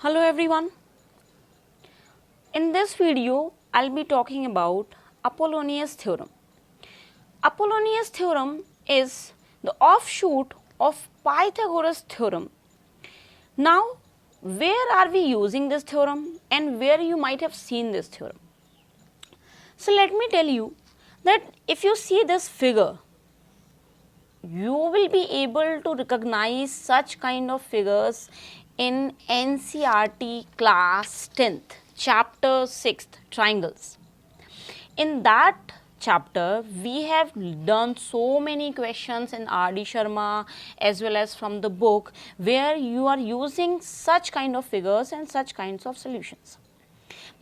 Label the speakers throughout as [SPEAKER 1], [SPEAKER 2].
[SPEAKER 1] Hello everyone. In this video, I'll be talking about Apollonius Theorem. Apollonius Theorem is the offshoot of Pythagoras Theorem. Now, where are we using this theorem and where you might have seen this theorem? So, let me tell you that if you see this figure, you will be able to recognize such kind of figures in NCERT class 10th, chapter 6th, triangles. In that chapter, we have done so many questions in R.D. Sharma as well as from the book where you are using such kind of figures and such kinds of solutions.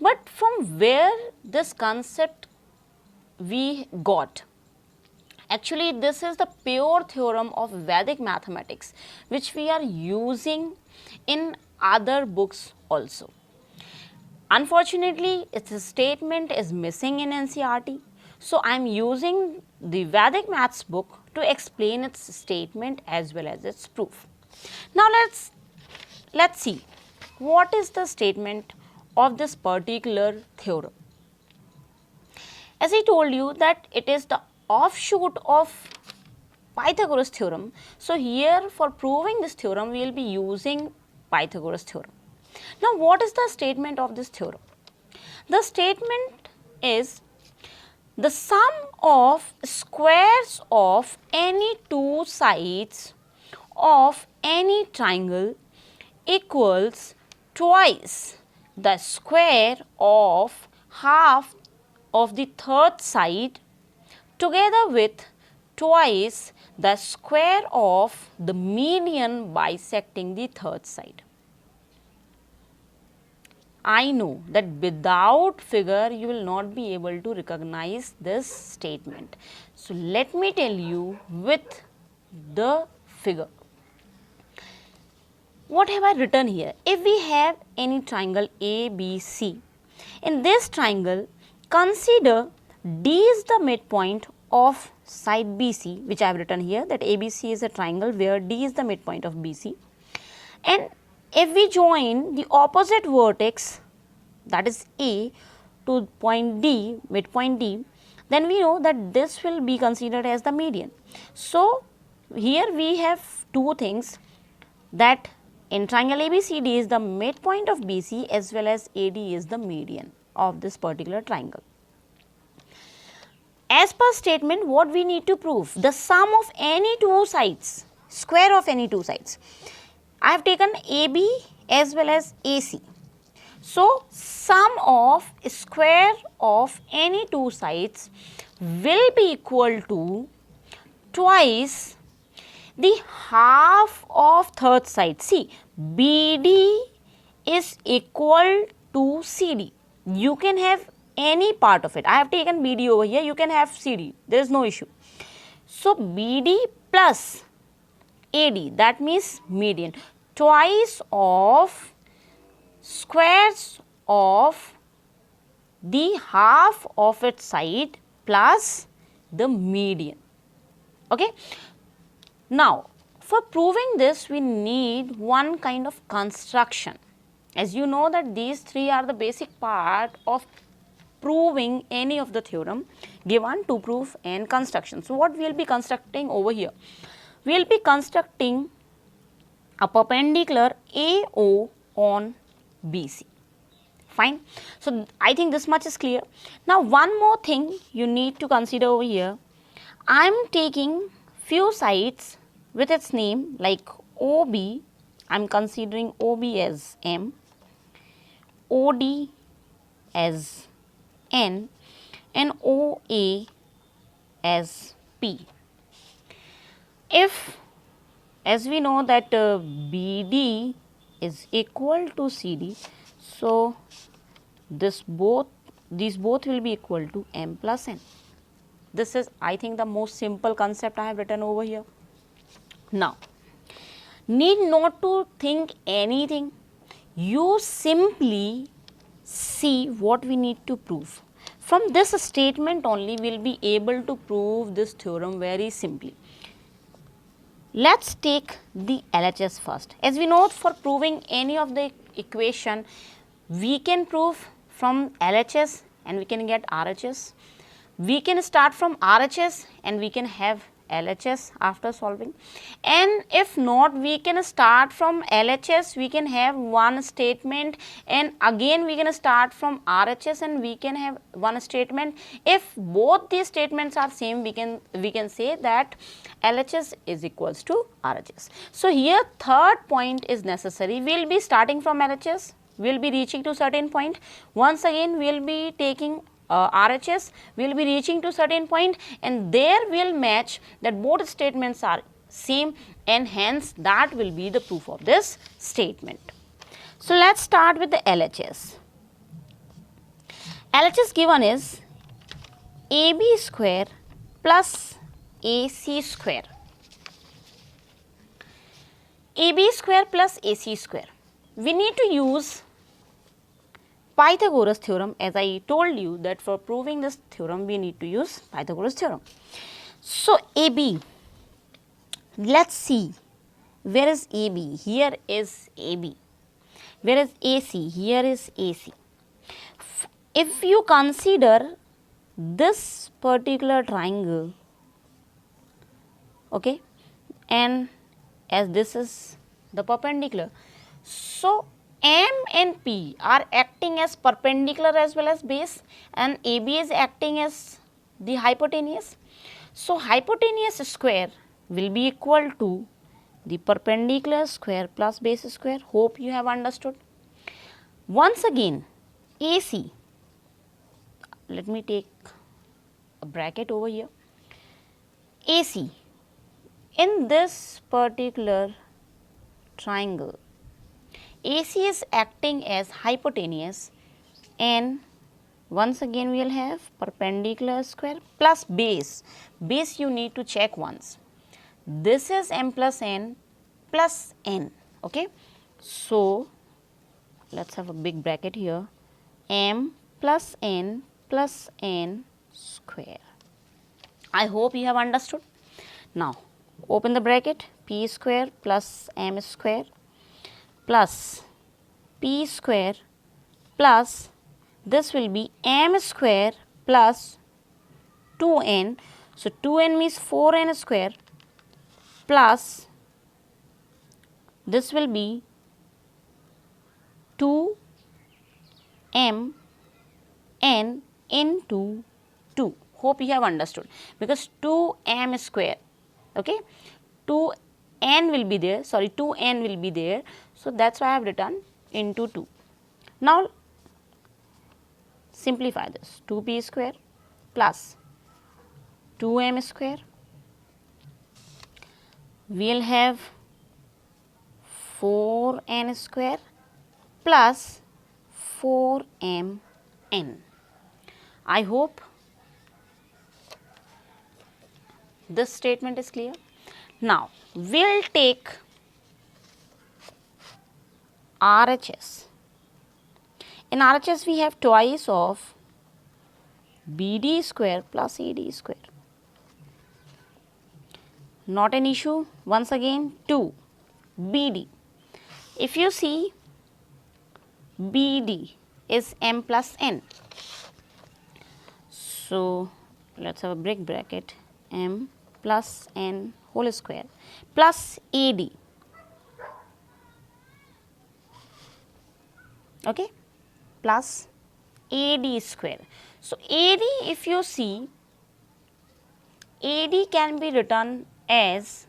[SPEAKER 1] But from where this concept we got? Actually, this is the pure theorem of Vedic mathematics which we are using in other books also. Unfortunately, its statement is missing in NCERT. So, I am using the Vedic maths book to explain its statement as well as its proof. Now, let's see what is the statement of this particular theorem. As I told you that it is the offshoot of Pythagoras theorem. So, here for proving this theorem, we will be using Pythagoras theorem. Now, what is the statement of this theorem? The statement is the sum of squares of any two sides of any triangle equals twice the square of half of the third side together with twice the square of the median bisecting the third side. I know that without figure you will not be able to recognize this statement. So, let me tell you with the figure. What have I written here? If we have any triangle ABC, in this triangle consider D is the midpoint of side BC, which I have written here, that ABC is a triangle where D is the midpoint of BC, and if we join the opposite vertex, that is A, to point D, midpoint D, then we know that this will be considered as the median. So, here we have two things, that in triangle ABCD is the midpoint of BC as well as AD is the median of this particular triangle. As per statement, what we need to prove? The sum of any two sides, square of any two sides. I have taken AB as well as AC. So, sum of square of any two sides will be equal to twice the half of third side. See, BD is equal to CD. You can have any part of it. I have taken BD over here, you can have CD, there is no issue. So, BD plus AD, that means median, twice of squares of the half of its side plus the median. Okay. Now, for proving this, we need one kind of construction. As you know that these three are the basic part of proving any of the theorem given to prove and construction. So, what we will be constructing over here? We will be constructing a perpendicular AO on BC. Fine. So, I think this much is clear. Now, one more thing you need to consider over here. I am taking few sides with its name like OB, I am considering OB as M, OD as N and OA as P. If, as we know that BD is equal to CD, so these both will be equal to M plus N. This is, I think, the most simple concept I have written over here. Now, need not to think anything, you simply see what we need to prove. From this statement only we will be able to prove this theorem very simply. Let's take the LHS first. As we know, for proving any of the equation, we can prove from LHS and we can get RHS. We can start from RHS and we can have LHS after solving, and if not, we can start from LHS, we can have one statement, and again we can start from RHS and we can have one statement. If both these statements are same, we can say that LHS is equals to RHS. So here third point is necessary. We will be starting from LHS, we will be reaching to certain point, once again we will be taking RHS, we will be reaching to certain point, and there we will match that both statements are same, and hence that will be the proof of this statement. So let's start with the LHS. LHS given is AB square plus AC square. AB square plus AC square. We need to use Pythagoras theorem. As I told you that for proving this theorem we need to use Pythagoras theorem. So AB, let's see, where is AB? Here is AB. Where is AC? Here is AC. If you consider this particular triangle, okay, and as this is the perpendicular, so M and P are acting as perpendicular as well as base, and AB is acting as the hypotenuse. So hypotenuse square will be equal to the perpendicular square plus base square. Hope you have understood. Once again, AC, let me take a bracket over here. AC, in this particular triangle, AC is acting as hypotenuse, and once again we will have perpendicular square plus base. Base you need to check once. This is M plus N, okay. So let's have a big bracket here, M plus N square. I hope you have understood. Now open the bracket, P square plus M square plus P square plus this will be M square plus 2N. So 2N means 4N square plus this will be 2M N into 2. Hope you have understood, because 2M square, okay, 2N will be there, sorry 2N will be there. So that's why I have written into 2. Now simplify this, 2P square plus 2M square, we will have 4N square plus 4MN. I hope this statement is clear. Now we will take RHS. In RHS we have twice of BD square plus AD square. Not an issue. Once again 2 BD. If you see, BD is M plus N. So let's have a big bracket, M plus N whole square plus AD. Okay, plus AD square. So AD, if you see, AD can be written as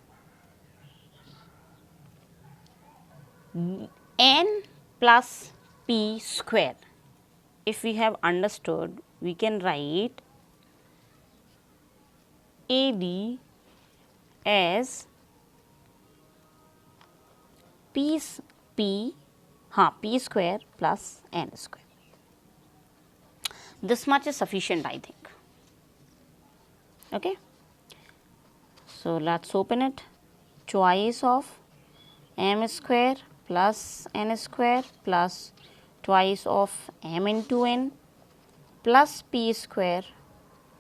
[SPEAKER 1] N plus P square. If we have understood, we can write AD as P square plus N square. This much is sufficient, I think. Okay. So let's open it. Twice of M square plus N square plus twice of M into N plus P square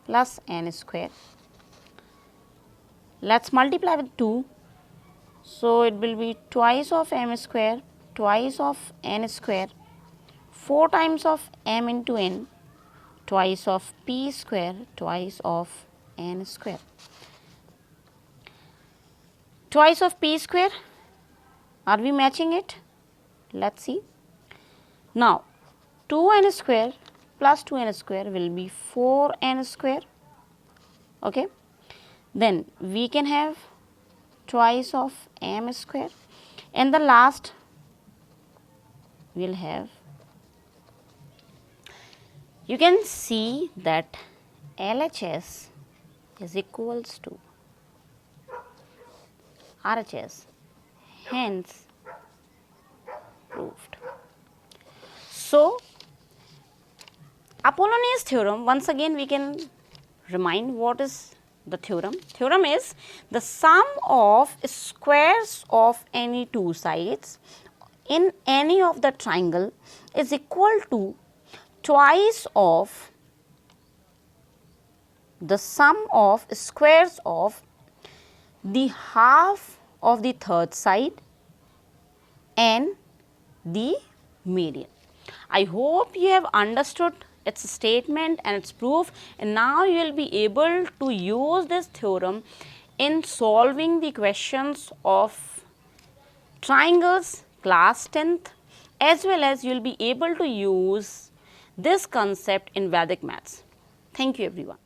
[SPEAKER 1] plus N square. Let's multiply with 2. So, it will be twice of m square, twice of n square, 4 times of m into n, twice of p square, twice of n square. Twice of p square, are we matching it? Let us see. Now, 2n square plus 2n square will be 4n square. Okay. Then we can have twice of m square, and the last we will have, you can see that LHS is equals to RHS, hence proved. So, Apollonius theorem, once again we can remind what is the theorem. Theorem is the sum of squares of any two sides in any of the triangle is equal to twice of the sum of squares of the half of the third side and the median. I hope you have understood its statement and its proof, and now you will be able to use this theorem in solving the questions of triangles class 10th, as well as you will be able to use this concept in Vedic maths. Thank you everyone.